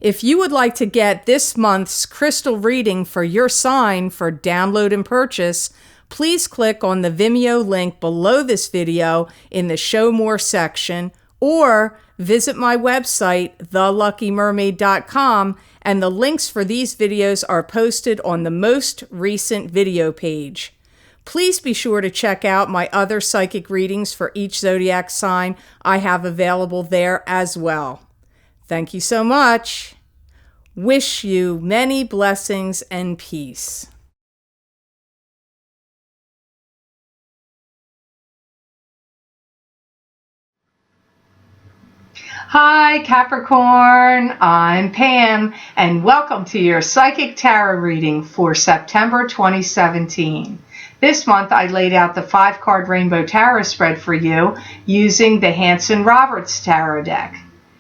If you would like to get this month's crystal reading for your sign for download and purchase, please click on the Vimeo link below this video in the Show More section, or visit my website, theluckymermaid.com, and the links for these videos are posted on the most recent video page. Please be sure to check out my other psychic readings for each zodiac sign I have available there as well. Thank you so much. Wish you many blessings and peace. Hi Capricorn, I'm Pam, and welcome to your Psychic Tarot reading for September 2017. This month I laid out the 5-card Rainbow Tarot spread for you using the Hanson-Roberts Tarot deck.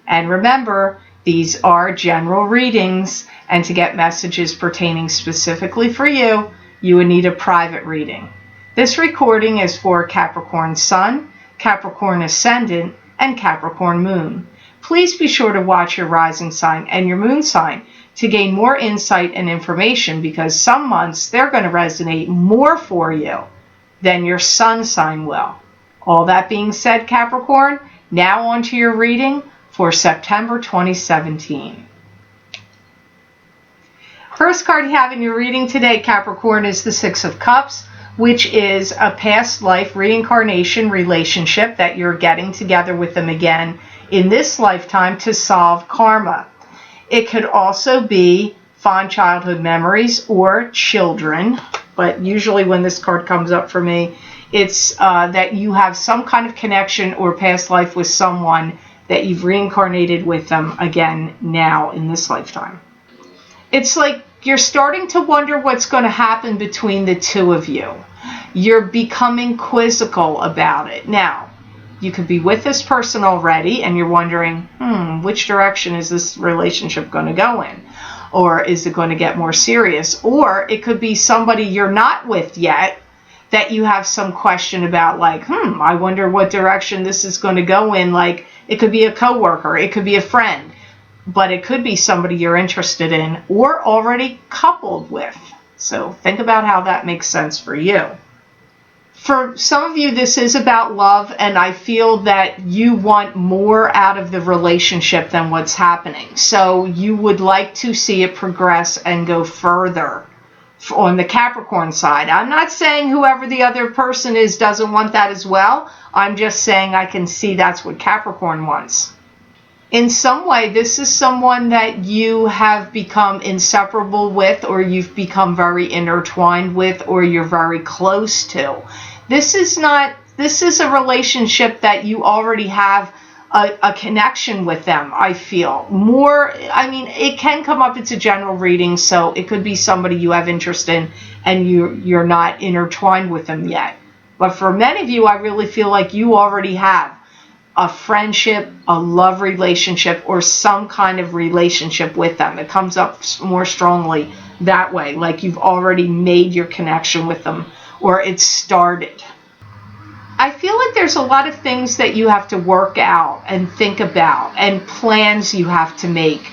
And remember, these are general readings, and to get messages pertaining specifically for you, you would need a private reading. This recording is for Capricorn Sun, Capricorn Ascendant, and Capricorn Moon. Please be sure to watch your rising sign and your moon sign to gain more insight and information, because some months they're going to resonate more for you than your sun sign will. All that being said, Capricorn, now on to your reading for September 2017. First card you have in your reading today, Capricorn, is the 6 of Cups, which is a past life reincarnation relationship that you're getting together with them again in this lifetime to solve karma. It could also be fond childhood memories or children, but usually when this card comes up for me, it's that you have some kind of connection or past life with someone that you've reincarnated with them again now in this lifetime. It's like you're starting to wonder what's going to happen between the two of you. You're becoming quizzical about it. Now, you could be with this person already and you're wondering, which direction is this relationship going to go in? Or is it going to get more serious? Or it could be somebody you're not with yet that you have some question about, like, I wonder what direction this is going to go in. Like, it could be a coworker, it could be a friend, but it could be somebody you're interested in or already coupled with. So think about how that makes sense for you. For some of you, this is about love, and I feel that you want more out of the relationship than what's happening. So you would like to see it progress and go further on the Capricorn side. I'm not saying whoever the other person is doesn't want that as well. I'm just saying I can see that's what Capricorn wants. In some way, this is someone that you have become inseparable with, or you've become very intertwined with, or you're very close to. This is a relationship that you already have a connection with them, I feel. More, I mean, it can come up, it's a general reading, so it could be somebody you have interest in and you're not intertwined with them yet. But for many of you, I really feel like you already have a friendship, a love relationship, or some kind of relationship with them. It comes up more strongly that way, like you've already made your connection with them, or it's started. I feel like there's a lot of things that you have to work out and think about, and plans you have to make.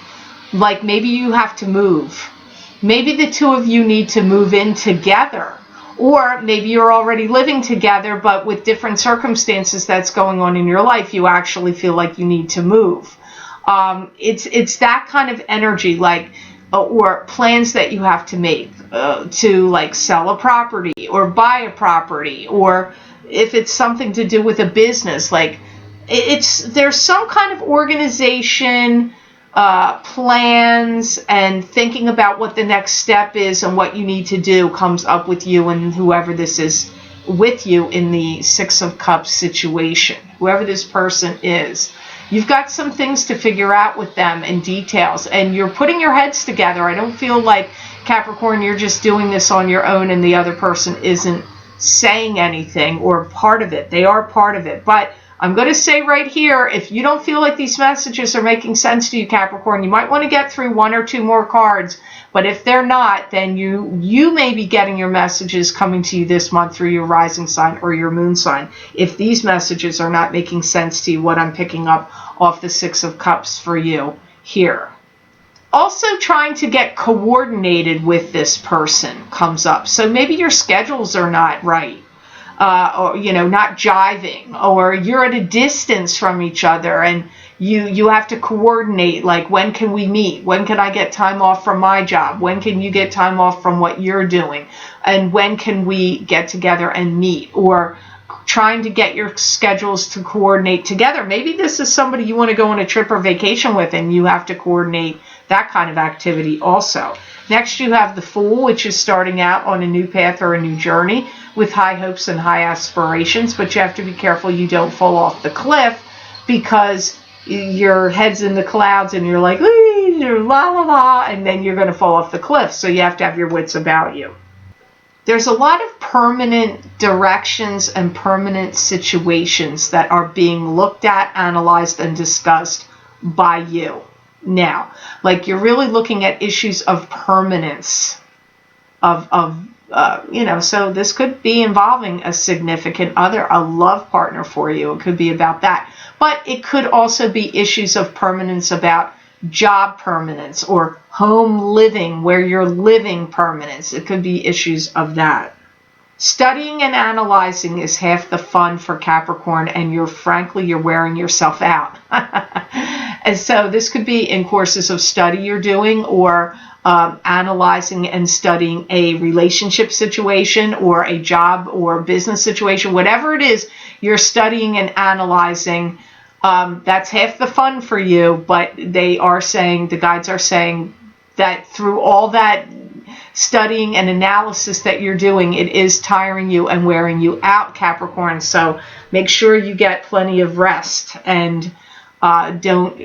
Like maybe you have to move. Maybe the two of you need to move in together. Or maybe you're already living together, but with different circumstances that's going on in your life, you actually feel like you need to move. It's that kind of energy, like, or plans that you have to make to, like, sell a property or buy a property, or if it's something to do with a business, like there's some kind of organization, plans, and thinking about what the next step is and what you need to do comes up with you and whoever this is with you in the 6 of Cups situation. Whoever this person is, you've got some things to figure out with them in details, and you're putting your heads together. I don't feel like, Capricorn, you're just doing this on your own and the other person isn't saying anything or part of it. They are part of it, but I'm going to say right here, if you don't feel like these messages are making sense to you, Capricorn, you might want to get through 1 or 2 more cards. But if they're not, then you may be getting your messages coming to you this month through your rising sign or your moon sign. If these messages are not making sense to you, what I'm picking up off the 6 of Cups for you here. Also, trying to get coordinated with this person comes up. So maybe your schedules are not right, or not jiving, or you're at a distance from each other, and you have to coordinate, like, when can we meet? When can I get time off from my job? When can you get time off from what you're doing? And when can we get together and meet? Or trying to get your schedules to coordinate together. Maybe this is somebody you want to go on a trip or vacation with, and you have to coordinate that kind of activity also. Next, you have the Fool, which is starting out on a new path or a new journey with high hopes and high aspirations, but you have to be careful you don't fall off the cliff, because your head's in the clouds and you're like, la la la, and then you're going to fall off the cliff. So you have to have your wits about you. There's a lot of permanent directions and permanent situations that are being looked at, analyzed, and discussed by you now. Like, you're really looking at issues of permanence, so this could be involving a significant other, a love partner for you. It could be about that. But it could also be issues of permanence about job permanence or home living, where you're living permanence. It could be issues of that. Studying and analyzing is half the fun for Capricorn, and you're wearing yourself out. And so this could be in courses of study you're doing, or analyzing and studying a relationship situation or a job or business situation. Whatever it is you're studying and analyzing, that's half the fun for you, but the guides are saying that through all that studying and analysis that you're doing, it is tiring you and wearing you out, Capricorn. So make sure you get plenty of rest, and don't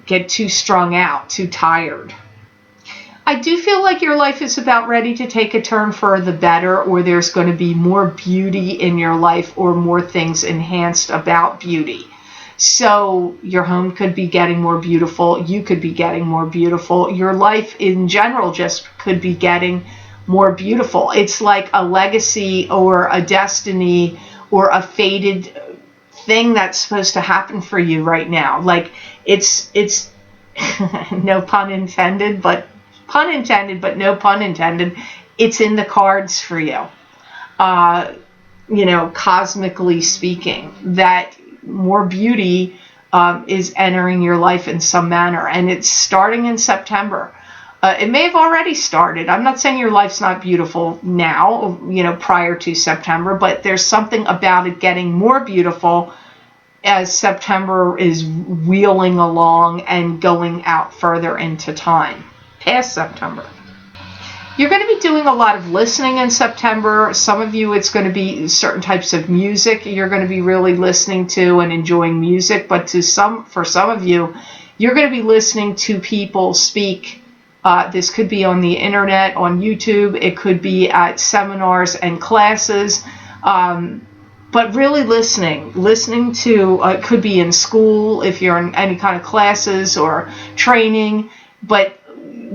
get too strung out, too tired. I do feel like your life is about ready to take a turn for the better, or there's going to be more beauty in your life, or more things enhanced about beauty. So your home could be getting more beautiful. You could be getting more beautiful. Your life in general just could be getting more beautiful. It's like a legacy or a destiny or a fated thing that's supposed to happen for you right now. Like, it's no pun intended, but no pun intended. It's in the cards for you. Cosmically speaking, that more beauty is entering your life in some manner, and it's starting in September. It may have already started. I'm not saying your life's not beautiful now, prior to September, but there's something about it getting more beautiful as September is wheeling along and going out further into time, past September. You're going to be doing a lot of listening in September. Some of you, it's going to be certain types of music you're going to be really listening to and enjoying music. But for some of you, you're going to be listening to people speak. This could be on the internet, on YouTube. It could be at seminars and classes. But really listening to, it could be in school if you're in any kind of classes or training. But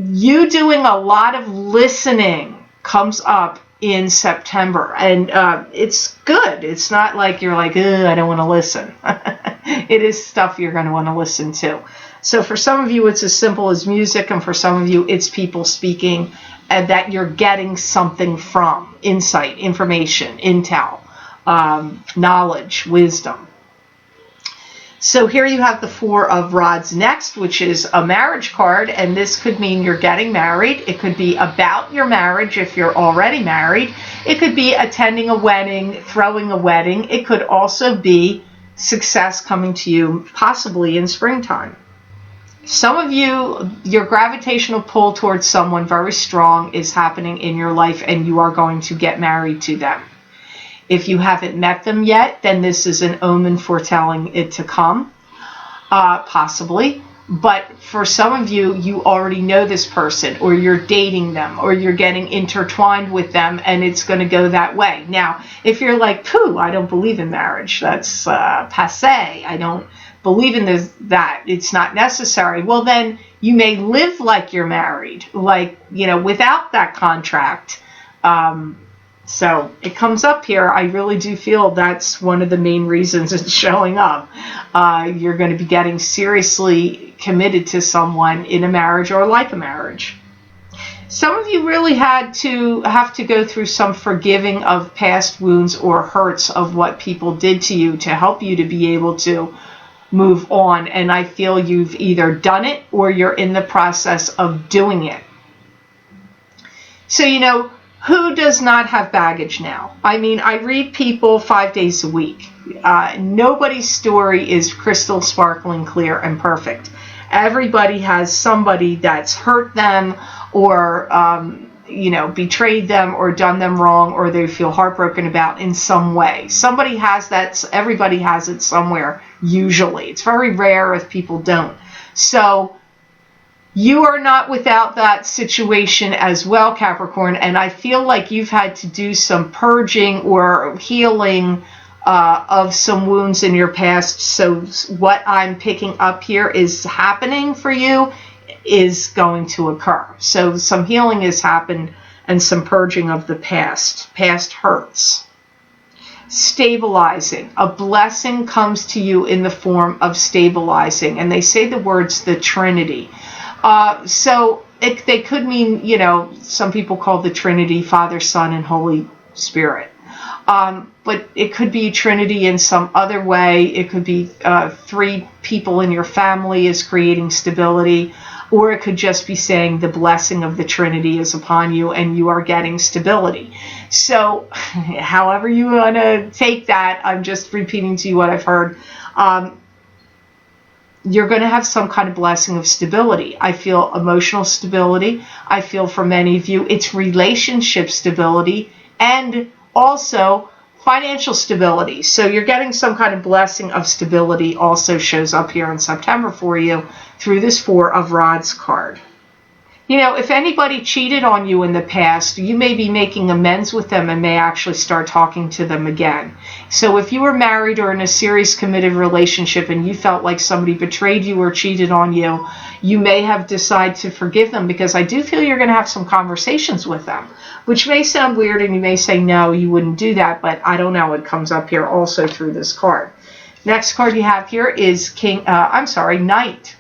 you doing a lot of listening comes up in September, and it's good. It's not like you're like, I don't want to listen. It is stuff you're going to want to listen to. So for some of you, it's as simple as music, and for some of you, it's people speaking and that you're getting something from: insight, information, intel, knowledge, wisdom. So here you have the Four of Rods next, which is a marriage card, and this could mean you're getting married. It could be about your marriage if you're already married. It could be attending a wedding, throwing a wedding. It could also be success coming to you, possibly in springtime. Some of you, your gravitational pull towards someone very strong is happening in your life, and you are going to get married to them. If you haven't met them yet, then this is an omen foretelling it to come, possibly. But for some of you, you already know this person, or you're dating them, or you're getting intertwined with them, and it's going to go that way. Now, if you're like, I don't believe in marriage, that's passé, I don't believe in that, it's not necessary, well, then you may live like you're married, without that contract. So it comes up here. I really do feel that's one of the main reasons it's showing up. You're going to be getting seriously committed to someone in a marriage or like a marriage. Some of you really have to go through some forgiving of past wounds or hurts of what people did to you to help you to be able to move on. And I feel you've either done it or you're in the process of doing it. So, who does not have baggage now? I mean, I read people 5 days a week. Nobody's story is crystal sparkling clear and perfect. Everybody has somebody that's hurt them or, betrayed them or done them wrong or they feel heartbroken about in some way. Somebody has that. Everybody has it somewhere, usually. It's very rare if people don't. So you are not without that situation as well, Capricorn, and I feel like you've had to do some purging or healing of some wounds in your past. So what I'm picking up here is happening for you is going to occur. So some healing has happened and some purging of the past hurts. Stabilizing. A blessing comes to you in the form of stabilizing, and they say the words the Trinity. So they could mean, some people call the Trinity Father, Son, and Holy Spirit. But it could be Trinity in some other way. It could be 3 people in your family is creating stability. Or it could just be saying the blessing of the Trinity is upon you and you are getting stability. So however you want to take that, I'm just repeating to you what I've heard. You're going to have some kind of blessing of stability. I feel emotional stability. I feel for many of you, it's relationship stability and also financial stability. So you're getting some kind of blessing of stability also shows up here in September for you through this 4 of Rods card. If anybody cheated on you in the past, you may be making amends with them and may actually start talking to them again. So if you were married or in a serious committed relationship and you felt like somebody betrayed you or cheated on you, you may have decided to forgive them, because I do feel you're going to have some conversations with them, which may sound weird and you may say, no, you wouldn't do that, but I don't know. It comes up here also through this card. Next card you have here is Knight.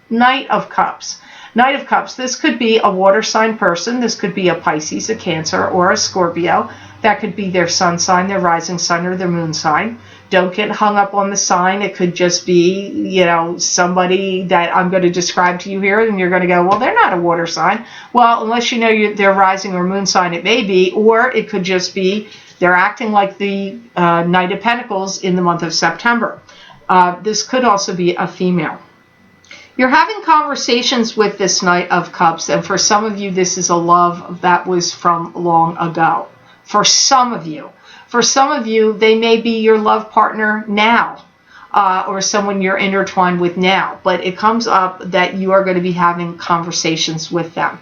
Knight of Cups. Knight of Cups. This could be a water sign person. This could be a Pisces, a Cancer, or a Scorpio. That could be their sun sign, their rising sign, or their moon sign. Don't get hung up on the sign. It could just be, somebody that I'm going to describe to you here, and you're going to go, well, they're not a water sign. Well, unless you know their rising or moon sign, it may be, or it could just be they're acting like the Knight of Pentacles in the month of September. This could also be a female. You're having conversations with this Knight of Cups, and for some of you, this is a love that was from long ago. For some of you. For some of you, they may be your love partner now, or someone you're intertwined with now. But it comes up that you are going to be having conversations with them.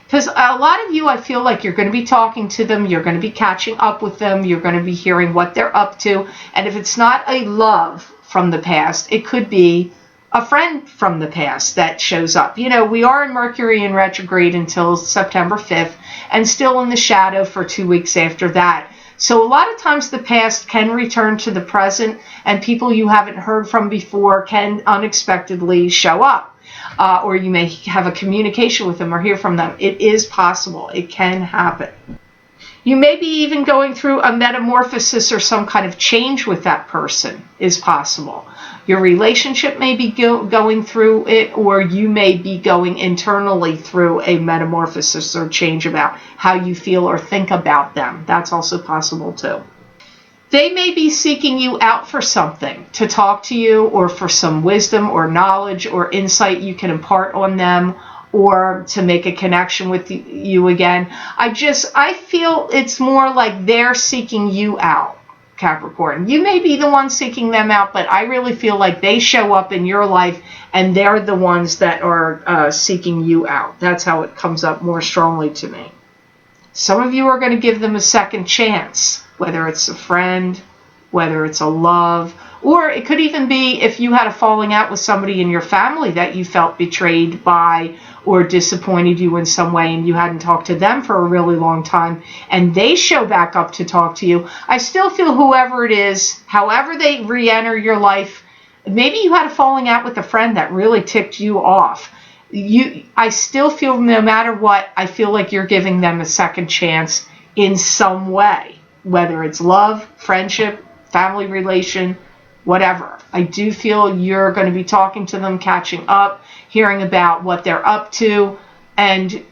Because a lot of you, I feel like you're going to be talking to them, you're going to be catching up with them, you're going to be hearing what they're up to. And if it's not a love from the past, it could be a friend from the past that shows up. We are in Mercury in retrograde until September 5th and still in the shadow for 2 weeks after that. So a lot of times the past can return to the present, and people you haven't heard from before can unexpectedly show up. Or you may have a communication with them or hear from them. It is possible. It can happen. You may be even going through a metamorphosis or some kind of change with that person is possible. Your relationship may be going through it, or you may be going internally through a metamorphosis or change about how you feel or think about them. That's also possible too. They may be seeking you out for something, to talk to you, or for some wisdom or knowledge or insight you can impart on them, or to make a connection with you again. I feel it's more like they're seeking you out, Capricorn. You may be the one seeking them out, but I really feel like they show up in your life and they're the ones that are seeking you out. That's how it comes up more strongly to me. Some of you are going to give them a second chance, whether it's a friend, whether it's a love, Or it could even be if you had a falling out with somebody in your family that you felt betrayed by or disappointed you in some way and you hadn't talked to them for a really long time and they show back up to talk to you. I still feel whoever it is, however they re-enter your life, maybe you had a falling out with a friend that really ticked you off. I still feel no matter what, I feel like you're giving them a second chance in some way, whether it's love, friendship, family relation, whatever. I do feel you're going to be talking to them, catching up, hearing about what they're up to, and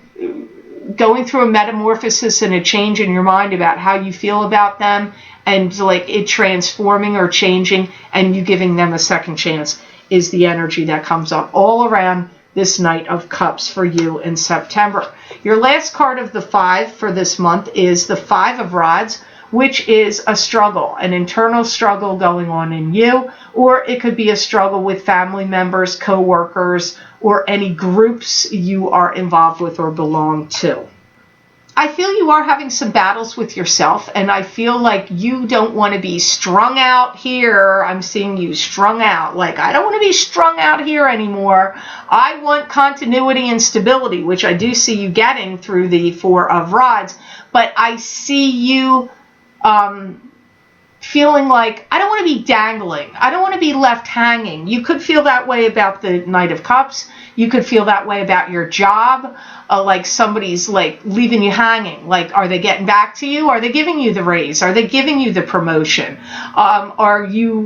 going through a metamorphosis and a change in your mind about how you feel about them, and like it transforming or changing and you giving them a second chance is the energy that comes up all around this Knight of Cups for you in September. Your last card of the 5 for this month is the 5 of Rods, which is a struggle, an internal struggle going on in you, or it could be a struggle with family members, co-workers, or any groups you are involved with or belong to. I feel you are having some battles with yourself, and I feel like you don't want to be strung out here. I'm seeing you strung out. Like, I don't want to be strung out here anymore. I want continuity and stability, which I do see you getting through the 4 of Rods, but I see you feeling like, I don't want to be dangling. I don't want to be left hanging. You could feel that way about the Knight of Cups. You could feel that way about your job, like somebody's like leaving you hanging. Like, are they getting back to you? Are they giving you the raise? Are they giving you the promotion? Are you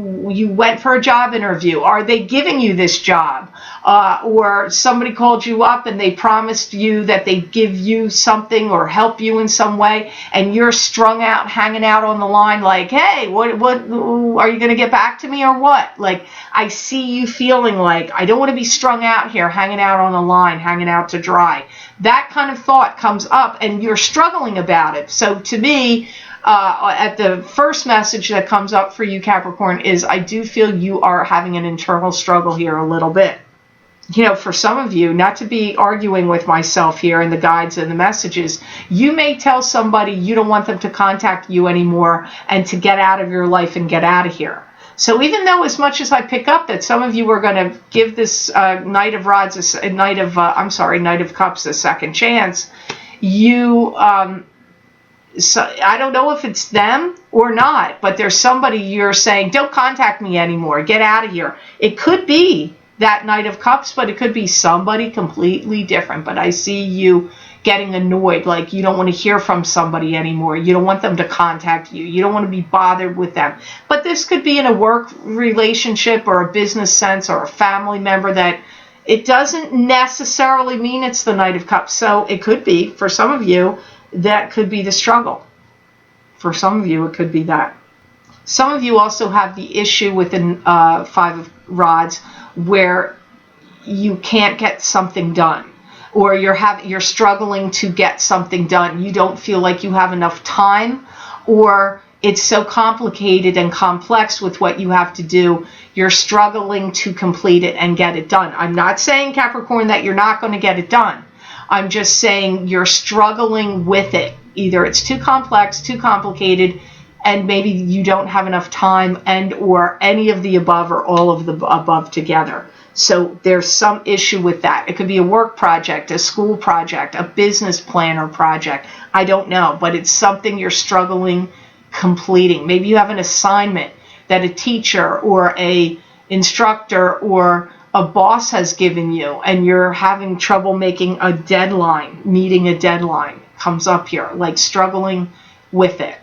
went for a job interview? Are they giving you this job? Or somebody called you up and they promised you that they'd give you something or help you in some way, and you're strung out, hanging out on the line like, hey, what are you going to get back to me or what? Like, I see you feeling like, I don't want to be strung out here, hanging out on the line, hanging out to dry. That kind of thought comes up and you're struggling about it. So to me, at the first message that comes up for you, Capricorn, is I do feel you are having an internal struggle here a little bit. You know, for some of you, not to be arguing with myself here in the guides and the messages, you may tell somebody you don't want them to contact you anymore and to get out of your life and get out of here. So even though as much as I pick up that some of you are going to give this Knight of Rods, Knight of Cups a second chance, you, so I don't know if it's them or not, but there's somebody you're saying, don't contact me anymore, get out of here. It could be that Knight of Cups, but it could be somebody completely different. But I see you getting annoyed, like you don't want to hear from somebody anymore. You don't want them to contact you. You don't want to be bothered with them. But this could be in a work relationship or a business sense or a family member that it doesn't necessarily mean it's the Knight of Cups. So it could be, for some of you, that could be the struggle. For some of you, it could be that. Some of you also have the issue with the 5 of Rods where you can't get something done, or you're struggling to get something done. You don't feel like you have enough time, or it's so complicated and complex with what you have to do. You're struggling to complete it and get it done. I'm not saying, Capricorn, that you're not going to get it done. I'm just saying you're struggling with it. Either it's too complex, too complicated, and maybe you don't have enough time, and or any of the above or all of the above together. So there's some issue with that. It could be a work project, a school project, a business plan or project. I don't know, but it's something you're struggling completing. Maybe you have an assignment that a teacher or a instructor or a boss has given you, and you're having trouble making a deadline, meeting a deadline. Comes up here, like struggling with it.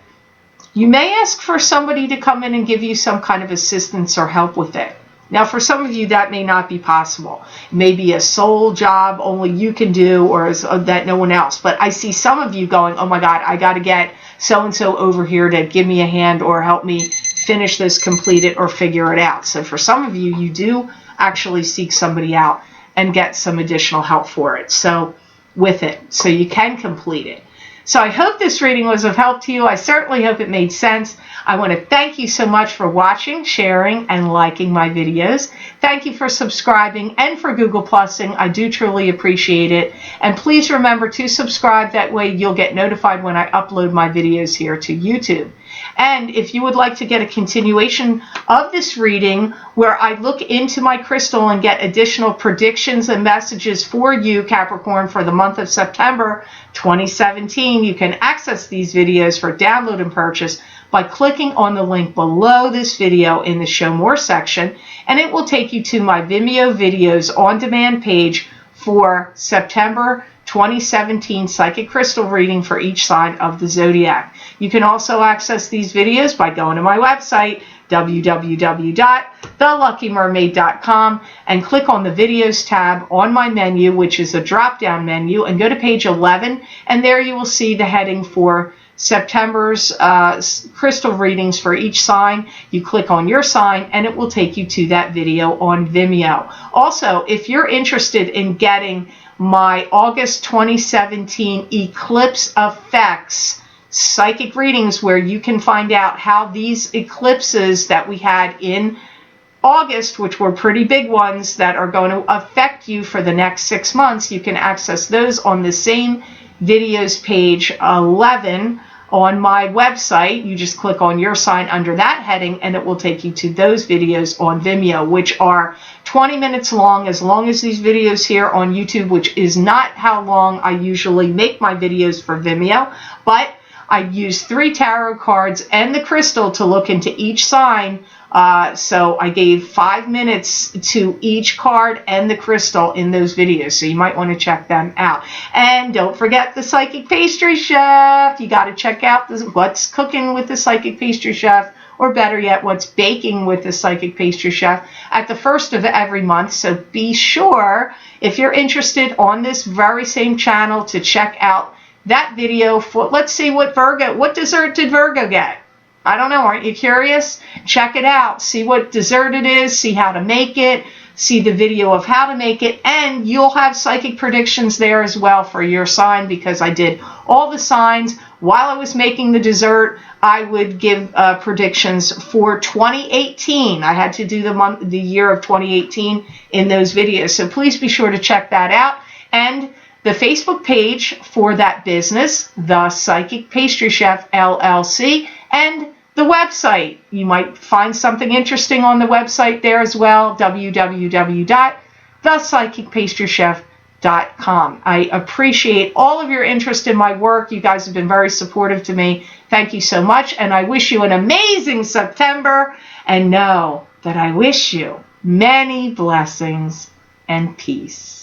You may ask for somebody to come in and give you some kind of assistance or help with it. Now, for some of you, that may not be possible. It may be a sole job only you can do, or that no one else. But I see some of you going, oh my God, I got to get so-and-so over here to give me a hand or help me finish this, complete it, or figure it out. So for some of you, you do actually seek somebody out and get some additional help for it. So with it, so you can complete it. So I hope this reading was of help to you. I certainly hope it made sense. I want to thank you so much for watching, sharing, and liking my videos. Thank you for subscribing and for Google Plusing. I do truly appreciate it. And please remember to subscribe. That way you'll get notified when I upload my videos here to YouTube. And if you would like to get a continuation of this reading where I look into my crystal and get additional predictions and messages for you, Capricorn, for the month of September 2017, you can access these videos for download and purchase by clicking on the link below this video in the Show More section, and it will take you to my Vimeo videos on demand page for September 2017 psychic crystal reading for each sign of the zodiac. You can also access these videos by going to my website, www.theluckymermaid.com, and click on the videos tab on my menu, which is a drop down menu, and go to page 11, and there you will see the heading for September's crystal readings for each sign. You click on your sign and it will take you to that video on Vimeo. Also, if you're interested in getting my August 2017 eclipse effects psychic readings, where you can find out how these eclipses that we had in August, which were pretty big ones that are going to affect you for the next 6 months, you can access those on the same videos page 11 on my website. You just click on your sign under that heading and it will take you to those videos on Vimeo, which are 20 minutes long as these videos here on YouTube, which is not how long I usually make my videos for Vimeo, but I use 3 tarot cards and the crystal to look into each sign. So I gave 5 minutes to each card and the crystal in those videos. So you might want to check them out. And don't forget the Psychic Pastry Chef. You got to check out what's cooking with the Psychic Pastry Chef, or better yet, what's baking with the Psychic Pastry Chef at the first of every month. So be sure, if you're interested on this very same channel, to check out that video for, let's see what dessert did Virgo get? I don't know. Aren't you curious? Check it out. See what dessert it is. See how to make it. See the video of how to make it. And you'll have psychic predictions there as well for your sign, because I did all the signs. While I was making the dessert, I would give predictions for 2018. I had to do the year of 2018 in those videos. So please be sure to check that out. And the Facebook page for that business, The Psychic Pastry Chef LLC, and the website. You might find something interesting on the website there as well, www.thepsychicpastrychef.com. I appreciate all of your interest in my work. You guys have been very supportive to me. Thank you so much, and I wish you an amazing September, and know that I wish you many blessings and peace.